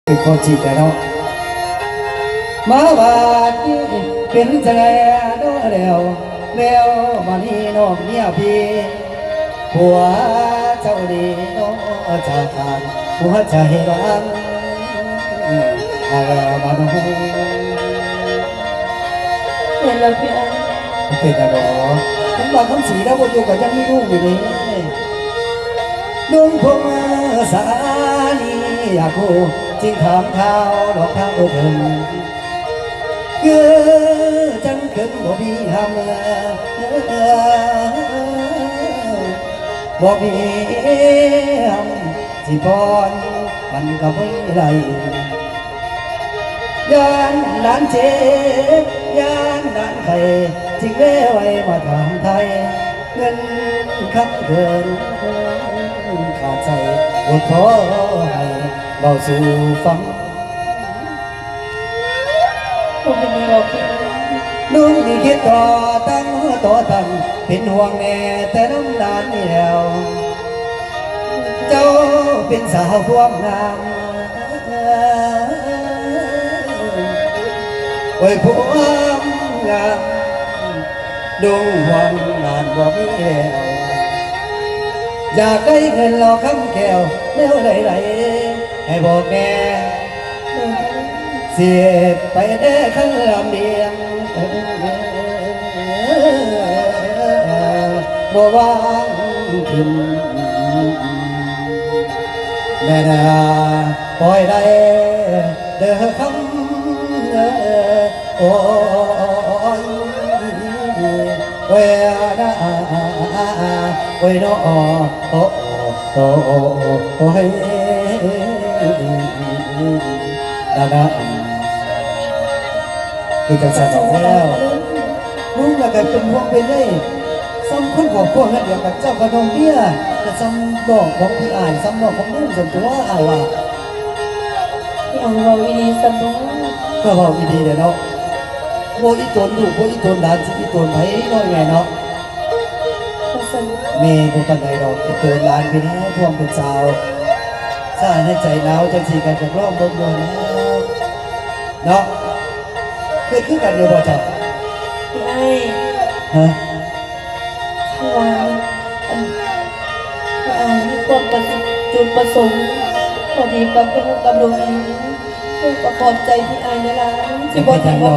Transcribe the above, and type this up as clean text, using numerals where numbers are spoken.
เป็นคนจีแต่เนาะมาบาดนี้เป็นจังไงโน้แล้วมานี่น้องเมียพี่ผัวเจ้าดีน้องจะขาดหัวใจร้างมาน้องเห็นแล้วพี่อันเป็นอะไรหรอถึงบางคำสีแล้วว่าอยู่กับยังมีลูกอยู่นี่นุ่งผมสานีอยากรู้จึงถามข่าวดอกข้าวถึงเกือจังขึ้นบ่มีหำบ่มีหำสิพรมันก็ไม่ไรยานนานเจยานนานไข่จึงเล่ไว้มาทางไทยเงินคำเกินขาดใจอดท้อให้เบาสู่ฟังผมเป็นยังไงพี่ลุงนี่คิดต่อตั้งเป็นห่วงแน่แต่น้ำนานนี่แล้วเจ้าเป็นสาวพวงงามโอ้ยพวงงามดวงห่วงนานบ่มีแล้วอยากได้เงินเราคำแก้วแล้วไหลให้บอกแน่เสียไปได้ข้างลำเดียงบ่วางทิมแม่นาปล่อยได้เด้อคำโอ้ยเว้ยนะเว้ยน้อโอ้โอ้ยดาคือจังสันแล้วลุงแล้วก็เป็นห่วงเป็นได้ซ้ำคนของพวกนั้นเดียวกับเจ้าขนมเบี้ยแต่ซ้ำดอกของพี่อ่านซ้ำดอกของลุงส่วนตัวอ่านว่าพี่อันเราวิธีสนุกก็ว่าวิธีเนาะโมอีตนลูกโมอีตนหลานสิอีตนไผน้อยไงเนาะเมย์เป็นปันใดดอกอีตนหลานพี่นะพวงเป็นสาวสร้างให้ใจหนาวจังสีกันจากร่องบนแล้วเนาะเคยคือกันเดียวบ่เจ้าพี่ไอ้ฮะทวารพี่ไอ้มีความจุดประสงค์พอดีกับลูกกับดวงนี้ลูกประกอบใจพี่ไอ้นี่ละที่บอกถึงว่า